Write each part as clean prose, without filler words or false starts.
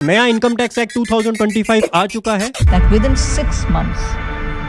नया income tax act 2025 आ चुका है that within 6 months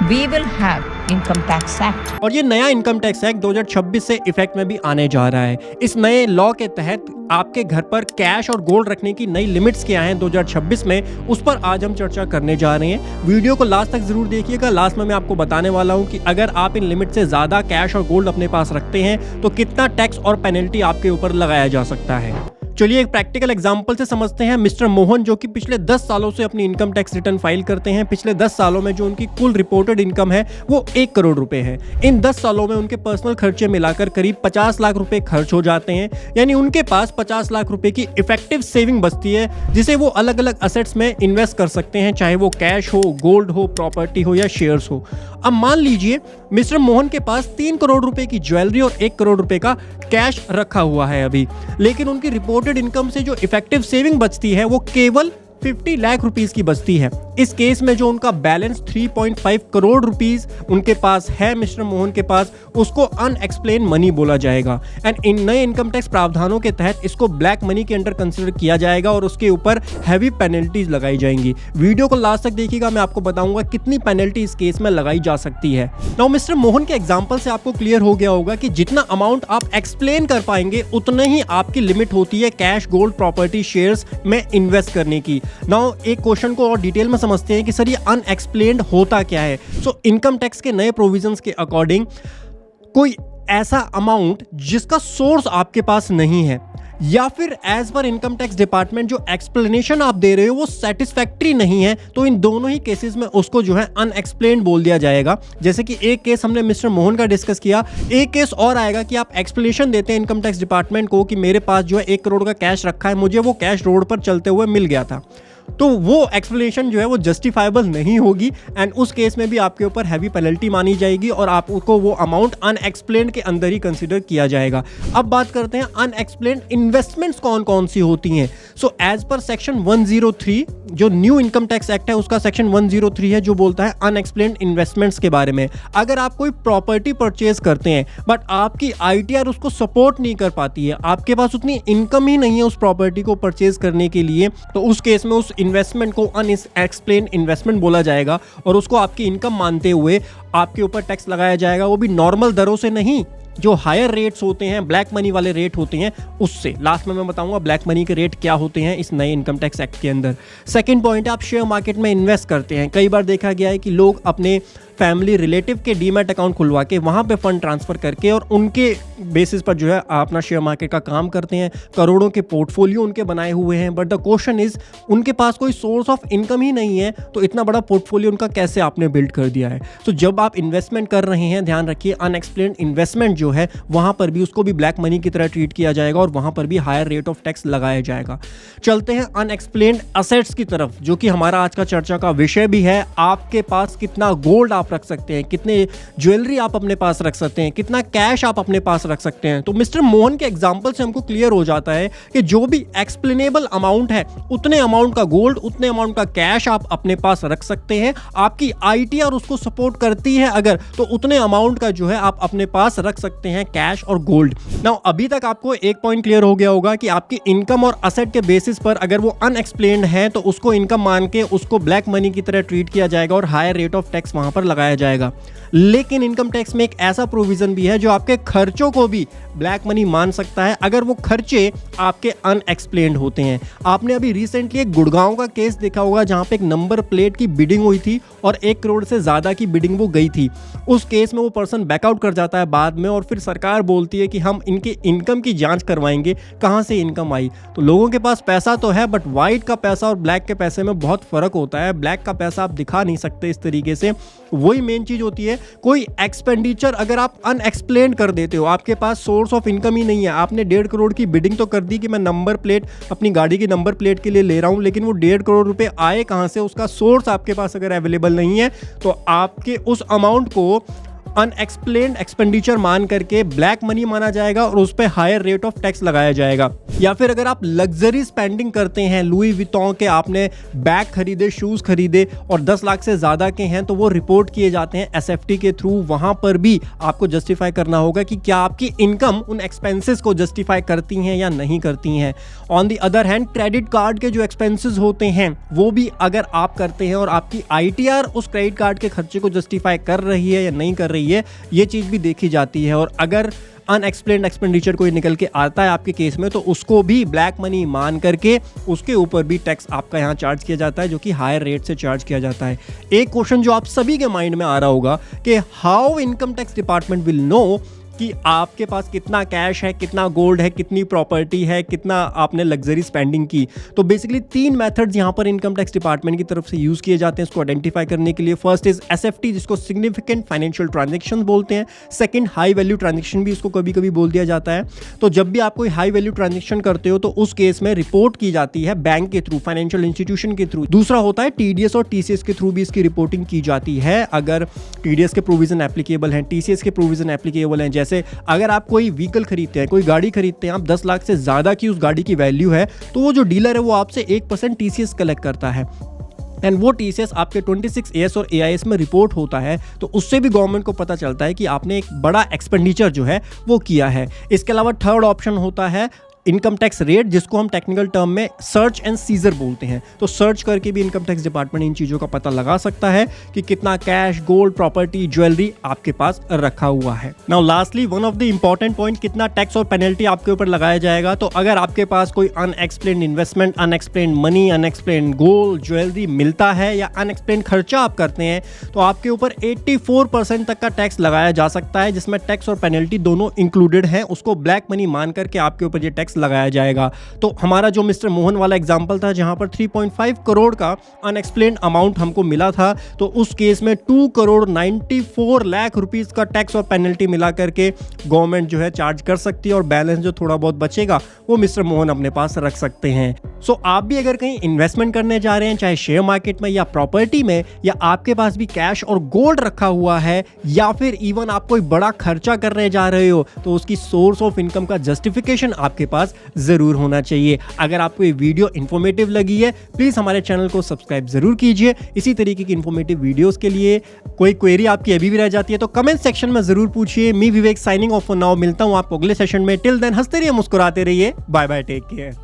we will have income tax act. और ये नया इनकम टैक्स एक्ट 2026 से इफेक्ट में भी आने जा रहा है। इस नए लॉ के तहत आपके घर पर कैश और गोल्ड रखने की नई लिमिट्स क्या हैं 2026 में, उस पर आज हम चर्चा करने जा रहे हैं। वीडियो को लास्ट तक जरूर देखिएगा। लास्ट में मैं आपको बताने वाला हूं कि अगर आप इन लिमिट से ज्यादा कैश और गोल्ड अपने पास रखते हैं तो कितना टैक्स और पेनल्टी आपके ऊपर लगाया जा सकता है। चलिए एक प्रैक्टिकल एग्जांपल से समझते हैं। मिस्टर मोहन जो कि पिछले 10 सालों से अपनी इनकम टैक्स रिटर्न फाइल करते हैं। पिछले 10 सालों में जो उनकी कुल रिपोर्टेड इनकम है वो 1 करोड़ रुपए है। इन 10 सालों में उनके पर्सनल खर्चे मिलाकर करीब 50 लाख रुपए खर्च हो जाते हैं, यानी उनके पास 50 लाख रुपए की इफेक्टिव सेविंग बचती है जिसे वो अलग अलग असेट्स में इन्वेस्ट कर सकते हैं, चाहे वो कैश हो, गोल्ड हो, प्रॉपर्टी हो या शेयर्स हो। अब मान लीजिए मिस्टर मोहन के पास 3 करोड़ रुपए की ज्वेलरी और 1 करोड़ रुपए का कैश रखा हुआ है अभी, लेकिन उनकी रिपोर्टेड इनकम से जो इफेक्टिव सेविंग बचती है वो केवल 50 लाख रुपीस की बचती है। इस केस में जो उनका बैलेंस 3.5 करोड़ रुपीस उनके पास है मिस्टर मोहन के पास, उसको अनएक्सप्लेन मनी बोला जाएगा। एंड इन नए इनकम टैक्स प्रावधानों के तहत इसको ब्लैक मनी के अंडर कंसिडर किया जाएगा और उसके ऊपर हैवी पेनल्टीज लगाई जाएंगी। वीडियो को लास्ट तक देखिएगा, मैं आपको बताऊंगा कितनी पेनल्टी इस केस में लगाई जा सकती है। नाउ मिस्टर मोहन के एग्जाम्पल से आपको क्लियर हो गया होगा कि जितना अमाउंट आप एक्सप्लेन कर पाएंगे उतना ही आपकी लिमिट होती है कैश, गोल्ड, प्रॉपर्टी, शेयर्स में इन्वेस्ट करने की। नाउ एक क्वेश्चन को और डिटेल में समझते हैं कि सर ये अनएक्सप्लेन्ड होता क्या है। सो इनकम टैक्स के नए प्रोविजंस के अकॉर्डिंग कोई ऐसा अमाउंट जिसका सोर्स आपके पास नहीं है या फिर as per income tax department जो एक्सप्लेनेशन आप दे रहे हो वो सेटिस्फैक्ट्री नहीं है, तो इन दोनों ही केसेस में उसको जो है अनएक्सप्लेन्ड बोल दिया जाएगा। जैसे कि एक केस हमने मिस्टर मोहन का डिस्कस किया, एक केस और आएगा कि आप एक्सप्लेनेशन देते हैं इनकम टैक्स डिपार्टमेंट को कि मेरे पास जो है 1 करोड़ का कैश रखा है, मुझे वो कैश रोड पर चलते हुए मिल गया था, तो वो एक्सप्लेनेशन जो है वो जस्टिफाइबल नहीं होगी एंड उस केस में भी आपके ऊपर हैवी पेनल्टी मानी जाएगी और आपको वो अमाउंट अनएक्सप्लेन्ड के अंदर ही कंसीडर किया जाएगा। अब बात करते हैं अनएक्सप्लेन्ड इन्वेस्टमेंट्स कौन कौन सी होती हैं। सो एज पर सेक्शन 103 जो न्यू इनकम टैक्स एक्ट है उसका सेक्शन 103 है जो बोलता है अनएक्सप्लेन्ड इन्वेस्टमेंट्स के बारे में। अगर आप कोई प्रॉपर्टी परचेज करते हैं बट आपकी ITR उसको सपोर्ट नहीं कर पाती है, आपके पास उतनी इनकम ही नहीं है उस प्रॉपर्टी को परचेज करने के लिए, तो उस केस में उस इन्वेस्टमेंट को अनएक्सप्लेन्ड इन्वेस्टमेंट बोला जाएगा और उसको आपकी इनकम मानते हुए आपके ऊपर टैक्स लगाया जाएगा, वो भी नॉर्मल दरों से नहीं, जो हायर रेट्स होते हैं, ब्लैक मनी वाले रेट होते हैं उससे। लास्ट में मैं बताऊंगा ब्लैक मनी के रेट क्या होते हैं इस नए इनकम टैक्स एक्ट के अंदर। सेकंड पॉइंट, आप शेयर मार्केट में इन्वेस्ट करते हैं। कई बार देखा गया है कि लोग अपने फैमिली रिलेटिव के डीमैट अकाउंट खुलवा के वहाँ पे फंड ट्रांसफर करके और उनके बेसिस पर जो है अपना शेयर मार्केट का काम करते हैं। करोड़ों के पोर्टफोलियो उनके बनाए हुए हैं, बट द क्वेश्चन इज उनके पास कोई सोर्स ऑफ इनकम ही नहीं है, तो इतना बड़ा पोर्टफोलियो उनका कैसे आपने बिल्ड कर दिया है। तो जब आप इन्वेस्टमेंट कर रहे हैं ध्यान रखिए अनएक्सप्लेन्ड इन्वेस्टमेंट जो है वहाँ पर भी उसको भी ब्लैक मनी की तरह ट्रीट किया जाएगा और वहाँ पर भी हायर रेट ऑफ टैक्स लगाया जाएगा। चलते हैं अनएक्सप्लेन्ड असेट्स की तरफ जो कि हमारा आज का चर्चा का विषय भी है। आपके पास कितना गोल्ड आप रख सकते हैं, कितने ज्वेलरी आप अपने पास रख सकते हैं, कितना कैश आप अपने पास रख सकते हैं। तो मिस्टर मोहन के एग्जांपल से हमको क्लियर हो जाता है कि जो भी एक्सप्लेनेबल अमाउंट है उतने अमाउंट का गोल्ड, उतने अमाउंट का कैश आप अपने पास रख सकते हैं। आपकी ITR उसको सपोर्ट करती है अगर, तो उतने अमाउंट का जो है आप अपने पास रख सकते हैं कैश और गोल्ड। नाउ अभी तक आपको एक पॉइंट क्लियर हो गया होगा कि आपकी इनकम और असेट के बेसिस पर अगर वो अनएक्सप्लेन्ड है तो उसको इनकम मान के उसको ब्लैक मनी की तरह ट्रीट किया जाएगा और हायर रेट ऑफ टैक्स वहां पर लगाया जाएगा। लेकिन इनकम टैक्स में एक ऐसा प्रोविजन भी है जो आपके खर्चों को भी ब्लैक मनी मान सकता है अगर वो खर्चे आपके अनएक्सप्लेन्ड होते हैं। आपने अभी रिसेंटली एक गुड़गांव का केस देखा होगा जहां पे एक नंबर प्लेट की बिडिंग हुई थी और 1 करोड़ से ज्यादा की बिडिंग वो गई थी। उस केस में वो पर्सन बैकआउट कर जाता है बाद में और फिर सरकार बोलती है कि हम इनके इनकम की जांच करवाएंगे, कहां से इनकम आई। तो लोगों के पास पैसा तो है बट व्हाइट का पैसा और ब्लैक के पैसे में बहुत फर्क होता है। ब्लैक का पैसा आप दिखा नहीं सकते इस तरीके से, वही मेन चीज होती है। कोई एक्सपेंडिचर अगर आप अनएक्सप्लेन्ड कर देते हो, आपके पास सोर्स ऑफ इनकम ही नहीं है, आपने 1.5 करोड़ की बिडिंग तो कर दी कि मैं नंबर प्लेट अपनी गाड़ी की नंबर प्लेट के लिए ले रहा हूं, लेकिन वो 1.5 करोड़ रुपए आए कहां से, उसका सोर्स आपके पास अगर अवेलेबल नहीं है तो आपके उस अमाउंट को अनएक्सप्लेन्ड एक्सपेंडिचर मान करके ब्लैक मनी माना जाएगा और उस पर हायर रेट ऑफ टैक्स लगाया जाएगा। या फिर अगर आप लग्जरी स्पेंडिंग करते हैं, लुई विटॉन के आपने बैग खरीदे, शूज खरीदे और 10 लाख से ज्यादा के हैं, तो वो रिपोर्ट किए जाते हैं एसएफटी के थ्रू। वहां पर भी आपको जस्टिफाई करना होगा कि क्या आपकी इनकम उन एक्सपेंसेस को जस्टिफाई करती हैं या नहीं करती हैं। On the other hand credit card के जो एक्सपेंसेस होते हैं वो भी अगर आप करते हैं और आपकी आईटीआर उस क्रेडिट कार्ड के खर्चे को जस्टिफाई कर रही है या नहीं कर रही है, ये चीज भी देखी जाती है। और अगर अनएक्सप्लेन्ड एक्सपेंडिचर कोई निकल के आता है आपके केस में, तो उसको भी ब्लैक मनी मान करके उसके ऊपर भी टैक्स आपका यहाँ चार्ज किया जाता है, जो कि हायर रेट से चार्ज किया जाता है। एक क्वेश्चन जो आप सभी के माइंड में आ रहा होगा कि how income tax department will know कि आपके पास कितना कैश है, कितना गोल्ड है, कितनी प्रॉपर्टी है, कितना आपने लग्जरी स्पेंडिंग की। तो बेसिकली 3 मेथड्स यहाँ पर इनकम टैक्स डिपार्टमेंट की तरफ से यूज किए जाते हैं इसको आइडेंटिफाई करने के लिए। फर्स्ट इज एसएफटी, जिसको सिग्निफिकेंट फाइनेंशियल ट्रांजैक्शन बोलते हैं। सेकंड हाई वैल्यू ट्रांजैक्शन भी इसको कभी कभी बोल दिया जाता है। तो जब भी आप कोई हाई वैल्यू ट्रांजैक्शन करते हो तो उस केस में रिपोर्ट की जाती है बैंक के थ्रू, फाइनेंशियल इंस्टीट्यूशन के थ्रू। दूसरा होता है टीडीएस और टीसीएस के थ्रू भी इसकी रिपोर्टिंग की जाती है। अगर टीडीएस के प्रोविजन एप्लीकेबल हैं, टीसीएस के प्रोविजन एप्लीकेबल हैं, जैसे अगर आप कोई व्हीकल खरीदते हैं, कोई गाड़ी खरीदते हैं, आप 10 लाख से ज्यादा की उस गाड़ी की वैल्यू है, तो वो जो डीलर है वो आपसे 1% टीसीएस कलेक्ट करता है एंड वो टीसीएस आपके 26AS और AIS में रिपोर्ट होता है। तो उससे भी गवर्नमेंट को पता चलता है कि आपने एक बड़ा एक्सपेंडिचर जो है वो किया है। इसके अलावा थर्ड ऑप्शन होता है इनकम टैक्स रेट, जिसको हम टेक्निकल टर्म में सर्च एंड सीजर बोलते हैं। तो सर्च करके भी इनकम टैक्स डिपार्टमेंट इन चीज़ों का पता लगा सकता है कि कितना कैश, गोल्ड, प्रॉपर्टी, ज्वेलरी आपके पास रखा हुआ है। Now lastly one of the important point, कितना टैक्स और पेनल्टी आपके ऊपर लगाया जाएगा। तो अगर आपके पास कोई unexplained investment, unexplained money, unexplained gold, jewellery मिलता है या अनएक्सप्लेन्ड खर्चा आप करते हैं, तो आपके ऊपर 84% तक का टैक्स लगाया जा सकता है, जिसमें टैक्स और पेनल्टी दोनों इंक्लूडेड हैं। उसको ब्लैक मनी मान करके आपके ऊपर ये टैक्स लगाया जाएगा। तो हमारा जो मिस्टर मोहन वाला एग्जांपल था, जहां पर 3.5 करोड़ का अनएक्सप्लेन्ड अमाउंट हमको मिला था, तो उस केस में 2 करोड़ 94 लाख रुपीस का टैक्स और पेनल्टी मिला करके गवर्नमेंट जो है चार्ज कर सकती है और बैलेंस जो थोड़ा बहुत बचेगा वो मिस्टर मोहन अपने पास रख सकते हैं। सो आप भी अगर कहीं इन्वेस्टमेंट करने जा रहे हैं, चाहे शेयर मार्केट में या प्रॉपर्टी में, या आपके पास भी कैश और गोल्ड रखा हुआ है, या फिर इवन आप कोई बड़ा खर्चा करने जा रहे हो, तो उसकी सोर्स ऑफ इनकम का जस्टिफिकेशन आपके पास जरूर होना चाहिए। अगर आपको ये वीडियो इंफॉर्मेटिव लगी है, प्लीज हमारे चैनल को सब्सक्राइब जरूर कीजिए। इसी तरीके की इंफॉर्मेटिव वीडियोस के लिए कोई क्वेरी आपकी अभी भी रह जाती है तो कमेंट सेक्शन में जरूर पूछिए। मी विवेक साइनिंग ऑफ फॉर नाउ। मिलता हूं आपको अगले सेशन में। टिल देन हंसते रहिए, मुस्कुराते रहिए। Bye bye, take care.